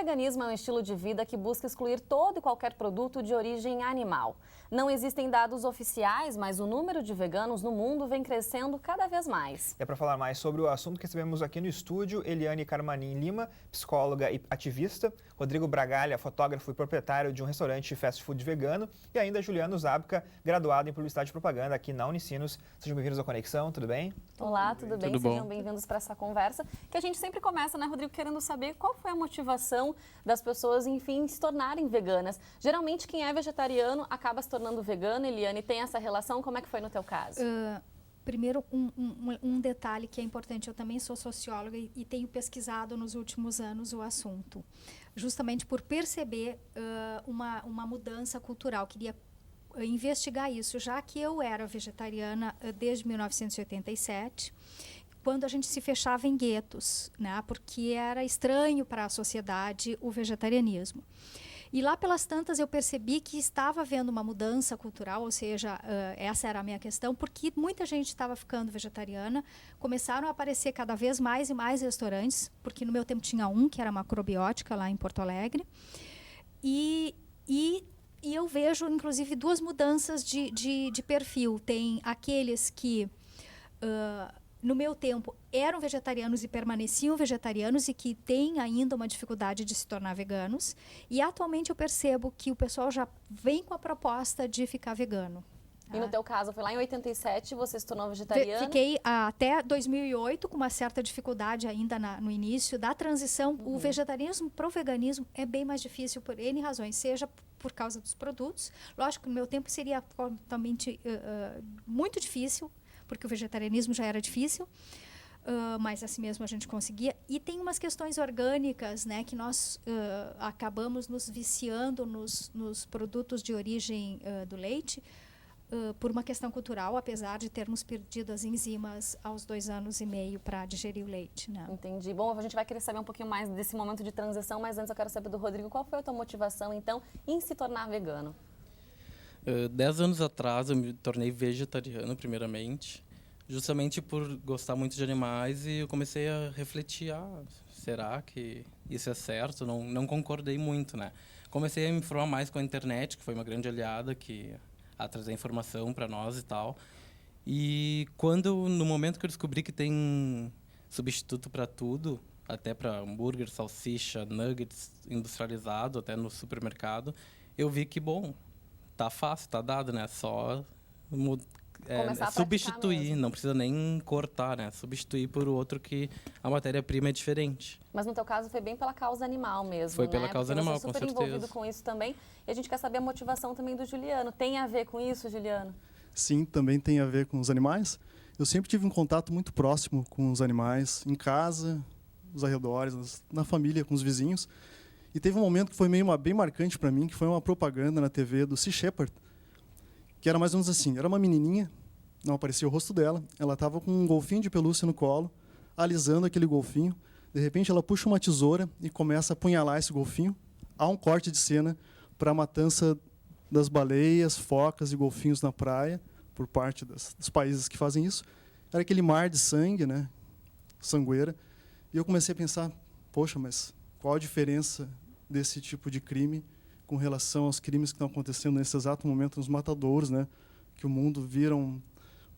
veganismo é um estilo de vida que busca excluir todo e qualquer produto de origem animal. Não existem dados oficiais, mas o número de veganos no mundo vem crescendo cada vez mais. É para falar mais sobre o assunto que recebemos aqui no estúdio, Eliane Carmanim Lima, psicóloga e ativista, Rodrigo Bragalha, fotógrafo e proprietário de um restaurante fast food vegano, e ainda Juliano Zabka, graduado em Publicidade e Propaganda aqui na Unicinos. Sejam bem-vindos ao Conexão, tudo bem? Olá, tudo bem? Sejam bem-vindos para essa conversa, que a gente sempre começa, né, Rodrigo, querendo saber qual foi a motivação das pessoas, enfim, se tornarem veganas. Geralmente, quem é vegetariano acaba se tornando vegano. Eliane, tem essa relação? Como é que foi no teu caso? Primeiro, um detalhe que é importante. Eu também sou socióloga e tenho pesquisado nos últimos anos o assunto, justamente por perceber uma mudança cultural. Queria investigar isso, já que eu era vegetariana desde 1987, quando a gente se fechava em guetos, né, porque era estranho para a sociedade o vegetarianismo. E lá pelas tantas eu percebi que estava havendo uma mudança cultural, ou seja, essa era a minha questão, porque muita gente estava ficando vegetariana, começaram a aparecer cada vez mais e mais restaurantes, porque no meu tempo tinha um, que era Macrobiótica, lá em Porto Alegre, e eu vejo, inclusive, duas mudanças de perfil. Tem aqueles que, no meu tempo, eram vegetarianos e permaneciam vegetarianos e que têm ainda uma dificuldade de se tornar veganos. E, atualmente, eu percebo que o pessoal já vem com a proposta de ficar vegano. E no teu caso, foi lá em 87, você se tornou vegetariano? Fiquei até 2008 com uma certa dificuldade ainda no início da transição. O vegetarianismo para o veganismo é bem mais difícil por N razões, seja por causa dos produtos. Lógico que no meu tempo seria totalmente muito difícil, porque o vegetarianismo já era difícil, mas assim mesmo a gente conseguia. E tem umas questões orgânicas, né, que nós acabamos nos viciando nos produtos de origem do leite, por uma questão cultural, apesar de termos perdido as enzimas aos 2 anos e meio para digerir o leite, né? Entendi. Bom, a gente vai querer saber um pouquinho mais desse momento de transição, mas antes eu quero saber do Rodrigo, qual foi a tua motivação, então, em se tornar vegano? 10 anos atrás eu me tornei vegetariano, primeiramente, justamente por gostar muito de animais, e eu comecei a refletir, será que isso é certo? Não concordei muito, né? Comecei a me informar mais com a internet, que foi uma grande aliada a trazer informação para nós e tal. E no momento que eu descobri que tem substituto para tudo, até para hambúrguer, salsicha, nuggets industrializado, até no supermercado, eu vi que, bom, tá fácil, tá dado, né? Só substituir, não precisa nem cortar, né? Substituir por outro que a matéria-prima é diferente. Mas no teu caso foi bem pela causa animal mesmo, Foi pela causa animal, com certeza. Você é super envolvido com isso também. E a gente quer saber a motivação também do Juliano. Tem a ver com isso, Juliano? Sim, também tem a ver com os animais. Eu sempre tive um contato muito próximo com os animais, em casa, nos arredores, na família, com os vizinhos. E teve um momento que foi bem marcante para mim, que foi uma propaganda na TV do Sea Shepherd, que era mais ou menos assim, era uma menininha, não aparecia o rosto dela, ela estava com um golfinho de pelúcia no colo, alisando aquele golfinho. De repente ela puxa uma tesoura e começa a apunhalar esse golfinho. Há um corte de cena para a matança das baleias, focas e golfinhos na praia, por parte dos países que fazem isso. Era aquele mar de sangue, né, sangueira. E eu comecei a pensar, poxa, mas qual a diferença desse tipo de crime com relação aos crimes que estão acontecendo nesse exato momento nos matadouros, né? Que o mundo vira um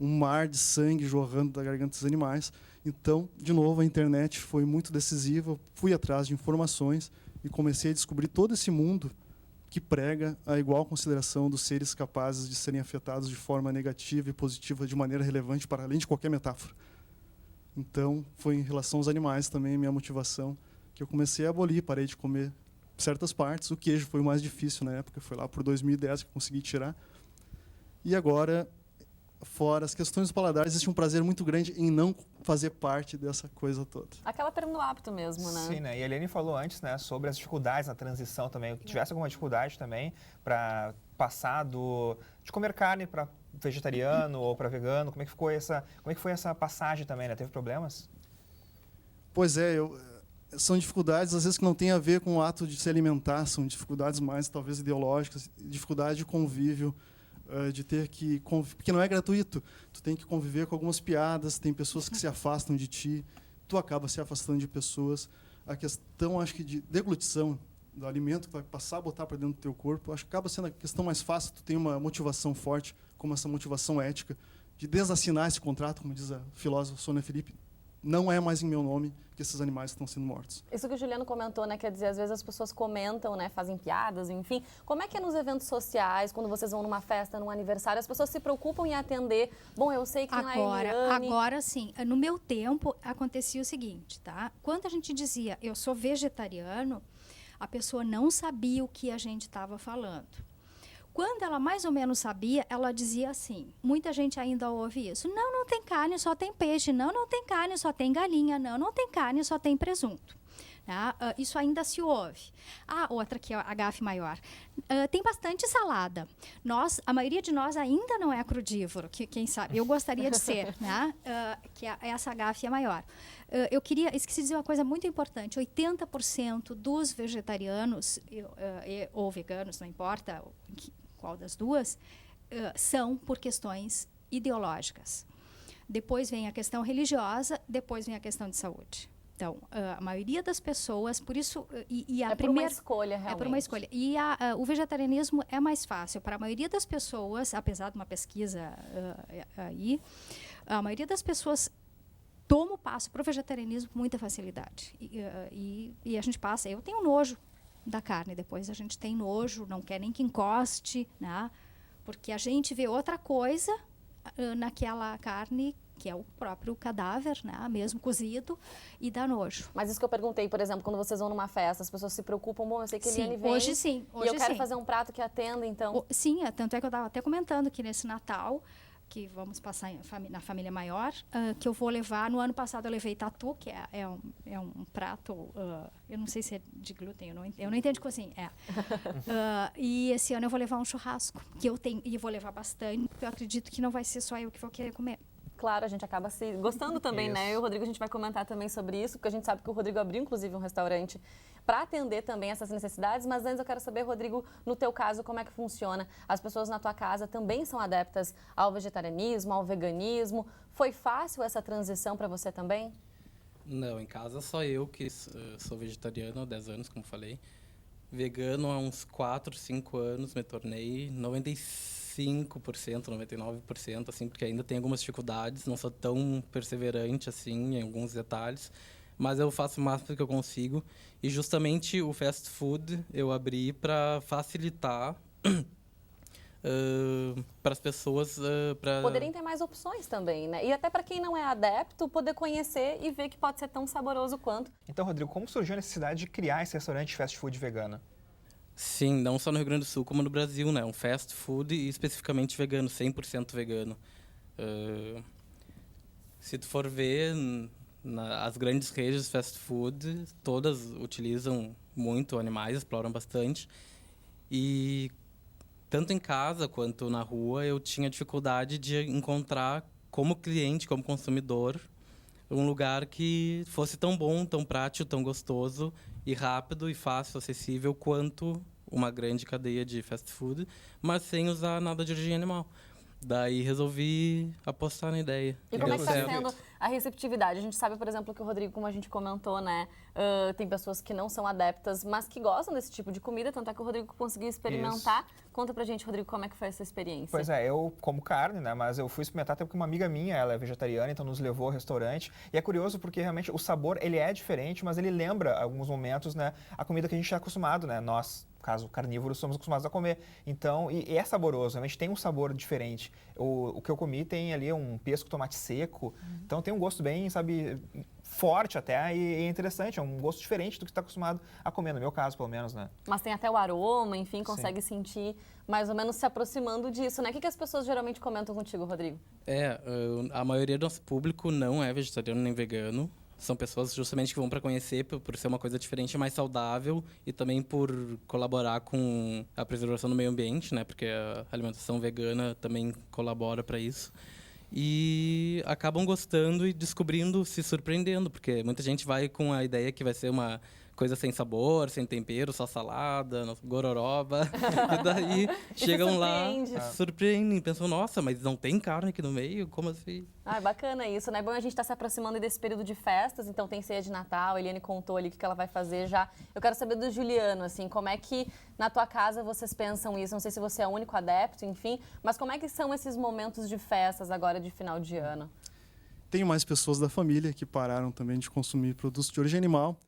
mar de sangue jorrando da garganta dos animais. Então, de novo, a internet foi muito decisiva. Eu fui atrás de informações e comecei a descobrir todo esse mundo que prega a igual consideração dos seres capazes de serem afetados de forma negativa e positiva de maneira relevante, para além de qualquer metáfora. Então, foi em relação aos animais também a minha motivação, que eu comecei a abolir, parei de comer certas partes. O queijo foi o mais difícil na época, foi lá por 2010 que eu consegui tirar. E agora, fora as questões do paladar, existe um prazer muito grande em não fazer parte dessa coisa toda. Acaba perdendo o hábito mesmo, né? Sim, né? E a Eliane falou antes, né, sobre as dificuldades na transição também. Tivesse alguma dificuldade também para passar de comer carne para vegetariano ou para vegano? Como é que foi essa passagem também, né? Teve problemas? Pois é, são dificuldades, às vezes, que não têm a ver com o ato de se alimentar, são dificuldades mais, talvez, ideológicas, dificuldade de convívio, de ter que porque não é gratuito. Tu tem que conviver com algumas piadas, tem pessoas que se afastam de ti, tu acaba se afastando de pessoas. a questão, acho que, de deglutição do alimento que vai passar a botar para dentro do teu corpo, acho que acaba sendo a questão mais fácil. Tu tem uma motivação forte, como essa motivação ética, de desassinar esse contrato, como diz a filósofa Sônia Felipe. Não é mais em meu nome que esses animais estão sendo mortos. Isso que o Juliano comentou, né? Quer dizer, às vezes as pessoas comentam, né? Fazem piadas, enfim. Como é que é nos eventos sociais, quando vocês vão numa festa, num aniversário, as pessoas se preocupam em atender? Bom, eu sei que Agora sim. No meu tempo, acontecia o seguinte, tá? Quando a gente dizia, eu sou vegetariano, a pessoa não sabia o que a gente estava falando. Quando ela mais ou menos sabia, ela dizia assim, muita gente ainda ouve isso, não tem carne, só tem peixe, não tem carne, só tem galinha, não tem carne, só tem presunto. Isso ainda se ouve. Outra que é a gafe maior. Tem bastante salada. A maioria de nós ainda não é crudívoro, quem sabe, eu gostaria de ser, né? Que essa gafe é maior. Esqueci de dizer uma coisa muito importante, 80% dos vegetarianos, ou veganos, não importa qual das duas, são por questões ideológicas. Depois vem a questão religiosa, depois vem a questão de saúde. Então, a maioria das pessoas, por isso... por uma escolha, realmente. É por uma escolha. E o vegetarianismo é mais fácil. Para a maioria das pessoas, apesar de uma pesquisa a maioria das pessoas toma o passo para o vegetarianismo com muita facilidade. E a gente passa... Eu tenho nojo da carne, depois a gente tem nojo, não quer nem que encoste, né? Porque a gente vê outra coisa naquela carne, que é o próprio cadáver, né? Mesmo cozido, e dá nojo. Mas isso que eu perguntei, por exemplo, quando vocês vão numa festa, as pessoas se preocupam, bom, eu sei que Eliane vem, hoje sim. E eu quero fazer um prato que atenda, então... Sim, tanto é que eu estava até comentando que nesse Natal, que vamos passar na família maior, que eu vou levar, no ano passado eu levei tatu, que é um prato, eu não sei se é de glúten, eu não entendo de cozinha, e esse ano eu vou levar um churrasco, que eu tenho, e vou levar bastante, porque eu acredito que não vai ser só eu que vou querer comer. Claro, a gente acaba se gostando também, né? Eu e o Rodrigo, a gente vai comentar também sobre isso, porque a gente sabe que o Rodrigo abriu, inclusive, um restaurante para atender também essas necessidades, mas antes eu quero saber, Rodrigo, no teu caso, como é que funciona? As pessoas na tua casa também são adeptas ao vegetarianismo, ao veganismo? Foi fácil essa transição para você também? Não, em casa só eu que sou vegetariano há 10 anos, como falei. Vegano há uns 4, 5 anos, me tornei 95%, 99%, assim, porque ainda tem algumas dificuldades, não sou tão perseverante assim em alguns detalhes, mas eu faço o máximo que eu consigo. E justamente o fast food eu abri para facilitar para as pessoas... Poderem ter mais opções também, né? E até para quem não é adepto, poder conhecer e ver que pode ser tão saboroso quanto. Então, Rodrigo, como surgiu a necessidade de criar esse restaurante fast food vegano? Sim, não só no Rio Grande do Sul, como no Brasil, né? Um fast food e especificamente vegano, 100% vegano. Se tu for ver, as grandes redes de fast food, todas utilizam muito animais, exploram bastante. E tanto em casa quanto na rua, eu tinha dificuldade de encontrar, como cliente, como consumidor, um lugar que fosse tão bom, tão prático, tão gostoso e rápido e fácil, acessível quanto uma grande cadeia de fast food, mas sem usar nada de origem animal. Daí resolvi apostar na ideia. E como é que está sendo a receptividade? A gente sabe, por exemplo, que o Rodrigo, como a gente comentou, né, tem pessoas que não são adeptas, mas que gostam desse tipo de comida, tanto é que o Rodrigo conseguiu experimentar. Isso. Conta pra gente, Rodrigo, como é que foi essa experiência? Pois é, eu como carne, né, mas eu fui experimentar até porque uma amiga minha, ela é vegetariana, então nos levou ao restaurante. E é curioso porque realmente o sabor, ele é diferente, mas ele lembra, em alguns momentos, né, a comida que a gente é acostumado, né, nós, caso carnívoros, somos acostumados a comer. Então, e é saboroso, realmente tem um sabor diferente. O que eu comi tem ali um pesto com tomate seco, então tem um gosto bem, sabe, forte até, e é interessante, é um gosto diferente do que está acostumado a comer, no meu caso, pelo menos, né? Mas tem até o aroma, enfim, consegue sentir mais ou menos se aproximando disso, né? O que as pessoas geralmente comentam contigo, Rodrigo? A maioria do nosso público não é vegetariano nem vegano. São pessoas justamente que vão para conhecer por ser uma coisa diferente, mais saudável e também por colaborar com a preservação do meio ambiente, né? Porque a alimentação vegana também colabora para isso. E acabam gostando e descobrindo, se surpreendendo, porque muita gente vai com a ideia que vai ser uma coisa sem sabor, sem tempero, só salada, gororoba. E daí chegam lá, surpreendem, pensam, nossa, mas não tem carne aqui no meio? Como assim? Ah, bacana isso, né? Bom, a gente está se aproximando desse período de festas, então tem ceia de Natal, a Eliane contou ali o que ela vai fazer já. Eu quero saber do Juliano, assim, como é que na tua casa vocês pensam isso? Não sei se você é o único adepto, enfim, mas como é que são esses momentos de festas agora de final de ano? Tenho mais pessoas da família que pararam também de consumir produtos de origem animal.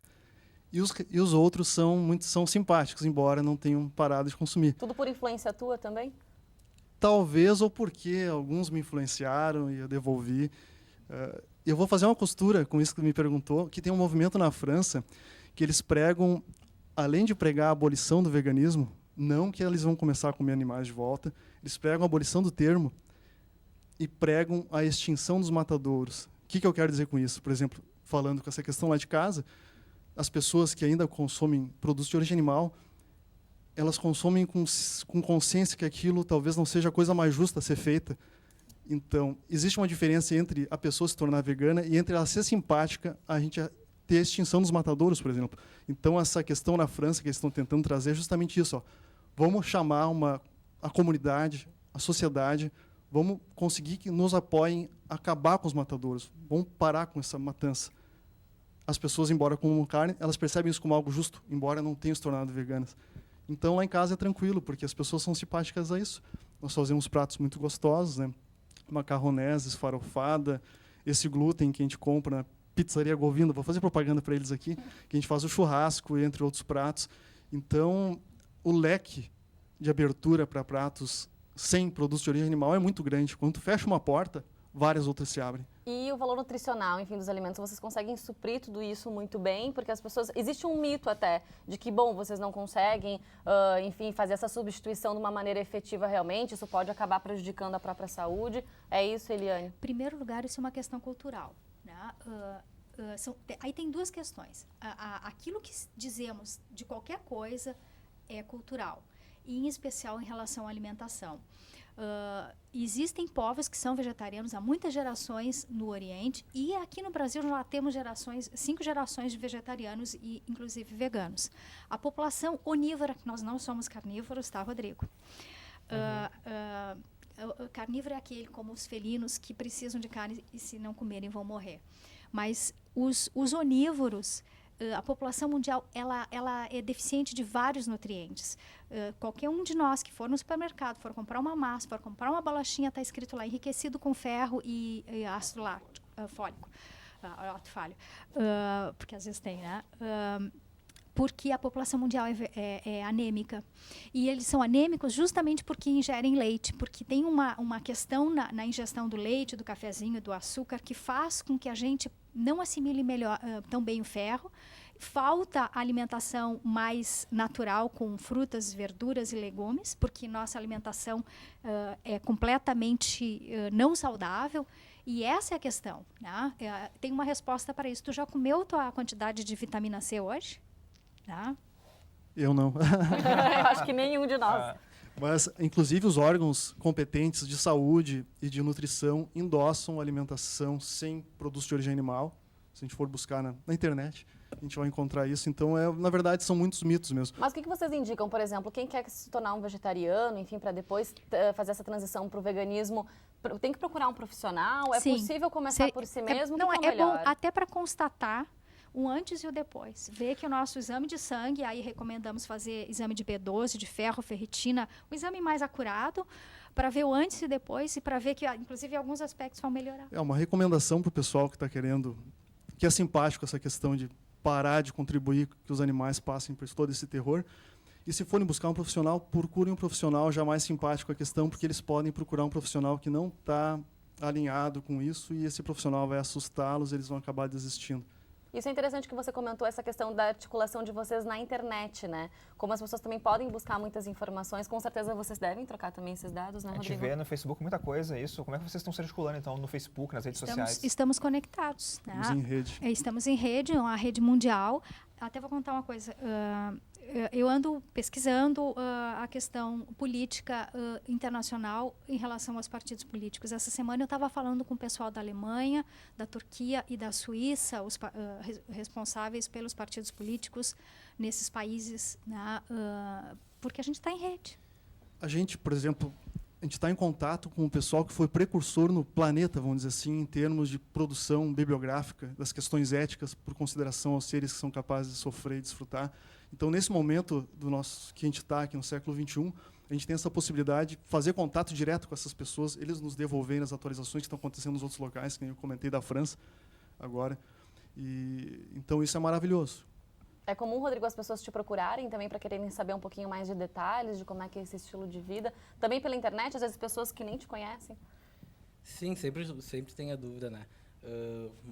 E os outros são simpáticos, embora não tenham parado de consumir. Tudo por influência tua também? Talvez, ou porque alguns me influenciaram e eu devolvi. Eu vou fazer uma costura com isso que me perguntou, que tem um movimento na França que eles pregam, além de pregar a abolição do veganismo, não que eles vão começar a comer animais de volta, eles pregam a abolição do termo e pregam a extinção dos matadouros. O que eu quero dizer com isso? Por exemplo, falando com essa questão lá de casa, as pessoas que ainda consomem produtos de origem animal, elas consomem com consciência que aquilo talvez não seja a coisa mais justa a ser feita. Então, existe uma diferença entre a pessoa se tornar vegana e entre ela ser simpática, a gente ter a extinção dos matadouros, por exemplo. Então, essa questão na França que eles estão tentando trazer é justamente isso. Vamos chamar a comunidade, a sociedade, vamos conseguir que nos apoiem a acabar com os matadouros, vamos parar com essa matança. As pessoas, embora comam carne, elas percebem isso como algo justo, embora não tenham se tornado veganas. Então, lá em casa é tranquilo, porque as pessoas são simpáticas a isso. Nós fazemos pratos muito gostosos, né? Macarronese, farofada, esse glúten que a gente compra na Pizzaria Govindo, vou fazer propaganda para eles aqui, que a gente faz o churrasco, entre outros pratos. Então, o leque de abertura para pratos sem produtos de origem animal é muito grande. Quando tu fecha uma porta, várias outras se abrem. E o valor nutricional, enfim, dos alimentos, vocês conseguem suprir tudo isso muito bem? Porque as pessoas... Existe um mito até de que, bom, vocês não conseguem, enfim, fazer essa substituição de uma maneira efetiva realmente, isso pode acabar prejudicando a própria saúde. É isso, Eliane? Em primeiro lugar, isso é uma questão cultural, né? Aí tem duas questões. Aquilo que dizemos de qualquer coisa é cultural, e em especial em relação à alimentação. Existem povos que são vegetarianos há muitas gerações no Oriente, e aqui no Brasil já temos 5 gerações de vegetarianos e inclusive veganos. A população onívora, nós não somos carnívoros, tá, Rodrigo? Carnívoro é aquele como os felinos que precisam de carne e se não comerem vão morrer. Mas os onívoros, a população mundial, ela é deficiente de vários nutrientes. Qualquer um de nós que for no supermercado, for comprar uma massa, for comprar uma bolachinha, está escrito lá, enriquecido com ferro e ácido fólico, ácido falho, porque às vezes tem, né? Porque a população mundial é anêmica. E eles são anêmicos justamente porque ingerem leite, porque tem uma questão na ingestão do leite, do cafezinho, do açúcar, que faz com que a gente não assimile tão bem o ferro. Falta alimentação mais natural, com frutas, verduras e legumes, porque nossa alimentação é completamente não saudável. E essa é a questão, né? Tem uma resposta para isso. Tu já comeu tua quantidade de vitamina C hoje? Tá? Eu não. Eu acho que nenhum de nós. Mas, inclusive, os órgãos competentes de saúde e de nutrição endossam a alimentação sem produtos de origem animal. Se a gente for buscar na internet, a gente vai encontrar isso. Então, na verdade, são muitos mitos mesmo. Mas o que vocês indicam, por exemplo, quem quer se tornar um vegetariano, enfim, para depois fazer essa transição para o veganismo, tem que procurar um profissional? É possível começar por si mesmo? Não, é bom até para constatar o antes e o depois. Ver que o nosso exame de sangue, aí recomendamos fazer exame de B12, de ferro, ferritina, o exame mais acurado, para ver o antes e depois e para ver que, inclusive, alguns aspectos vão melhorar. É uma recomendação para o pessoal que está querendo, que é simpático essa questão de parar de contribuir que os animais passem por todo esse terror. E se forem buscar um profissional, procurem um profissional já mais simpático à questão, porque eles podem procurar um profissional que não está alinhado com isso e esse profissional vai assustá-los e eles vão acabar desistindo. Isso é interessante que você comentou, essa questão da articulação de vocês na internet, né? Como as pessoas também podem buscar muitas informações, com certeza vocês devem trocar também esses dados, né, Rodrigo? A gente vê no Facebook muita coisa, isso. Como é que vocês estão se articulando, então, no Facebook, nas redes sociais? Estamos conectados. Né? Estamos em rede. Estamos em rede, uma rede mundial. Até vou contar uma coisa. eu ando pesquisando a questão política internacional em relação aos partidos políticos. Essa semana eu estava falando com o pessoal da Alemanha, da Turquia e da Suíça, os responsáveis pelos partidos políticos nesses países, né, porque a gente está em rede. A gente, por exemplo, a gente está em contato com o pessoal que foi precursor no planeta, vamos dizer assim, em termos de produção bibliográfica, das questões éticas, por consideração aos seres que são capazes de sofrer e desfrutar. Então, nesse momento do nosso que a gente está aqui no século XXI, a gente tem essa possibilidade de fazer contato direto com essas pessoas, eles nos devolverem as atualizações que estão acontecendo nos outros locais, que eu comentei da França agora. Então, isso é maravilhoso. É comum, Rodrigo, as pessoas te procurarem também para quererem saber um pouquinho mais de detalhes de como é que é esse estilo de vida? Também pela internet, às vezes pessoas que nem te conhecem? Sim, sempre tem a dúvida, né?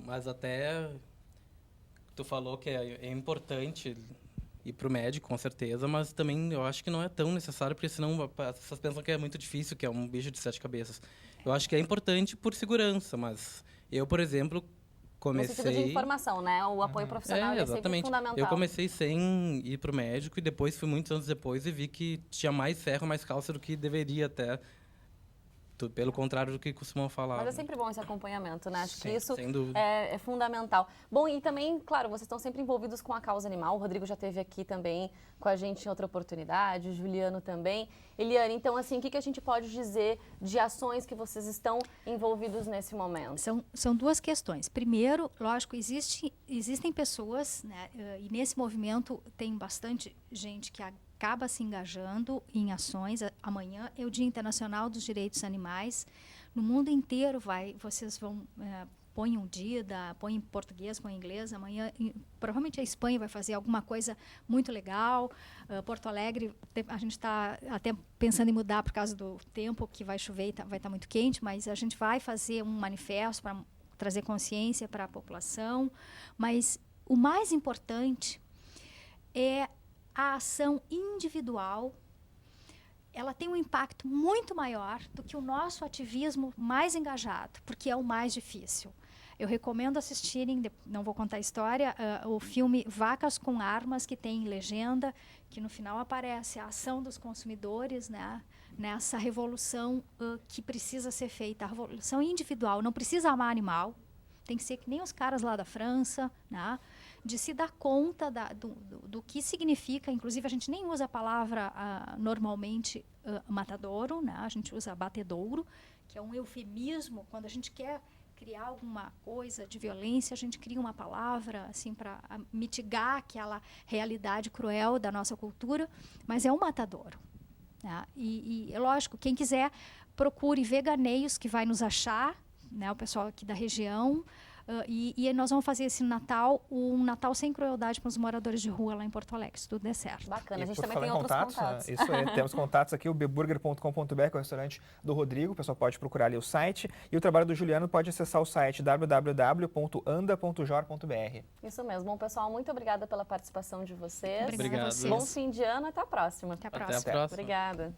Mas até tu falou que é importante ir para o médico, com certeza, mas também eu acho que não é tão necessário, porque senão as pessoas pensam que é muito difícil, que é um bicho de 7 cabeças. Eu acho que é importante por segurança, mas eu, por exemplo, comecei... No sentido de informação, né? O apoio profissional é sempre fundamental. Eu comecei sem ir para o médico e depois fui muitos anos depois e vi que tinha mais ferro, mais cálcio do que deveria até. Pelo contrário do que costumam falar. Mas é sempre bom esse acompanhamento, né? Acho que isso sem dúvida. É fundamental. Bom, e também, claro, vocês estão sempre envolvidos com a causa animal. O Rodrigo já esteve aqui também com a gente em outra oportunidade, o Juliano também. Eliane, então, assim, o que a gente pode dizer de ações que vocês estão envolvidos nesse momento? São duas questões. Primeiro, lógico, existem pessoas, né, e nesse movimento tem bastante gente que acaba se engajando em ações. Amanhã é o Dia Internacional dos Direitos Animais. No mundo inteiro vocês vão põe um dia, põe em português, põe em inglês. Amanhã, provavelmente a Espanha vai fazer alguma coisa muito legal. Porto Alegre, a gente está até pensando em mudar por causa do tempo, que vai chover e vai estar muito quente, mas a gente vai fazer um manifesto para trazer consciência para a população. Mas o mais importante é a ação individual. Ela tem um impacto muito maior do que o nosso ativismo mais engajado, porque é o mais difícil. Eu recomendo assistirem, não vou contar a história, o filme Vacas com Armas, que tem legenda, que no final aparece a ação dos consumidores, né, nessa revolução que precisa ser feita, a revolução individual. Não precisa amar animal, tem que ser que nem os caras lá da França, né, de se dar conta do que significa. Inclusive, a gente nem usa a palavra normalmente matadouro, né? A gente usa batedouro, que é um eufemismo. Quando a gente quer criar alguma coisa de violência, a gente cria uma palavra assim para mitigar aquela realidade cruel da nossa cultura, mas é um matadouro, né? E lógico, quem quiser, procure Veganeios, que vai nos achar, né? O pessoal aqui da região. E nós vamos fazer esse Natal, um Natal sem crueldade para os moradores de rua lá em Porto Alegre, se tudo der certo. Bacana, a gente por também falar tem em outros contatos. Isso aí, temos contatos aqui, o beburger.com.br, que é o restaurante do Rodrigo, o pessoal pode procurar ali o site, e o trabalho do Juliano pode acessar o site www.anda.jor.br. Isso mesmo. Bom, pessoal, muito obrigada pela participação de vocês. Obrigada a vocês. Bom fim de ano, até a próxima. Até a Até próxima. a próxima. Obrigada.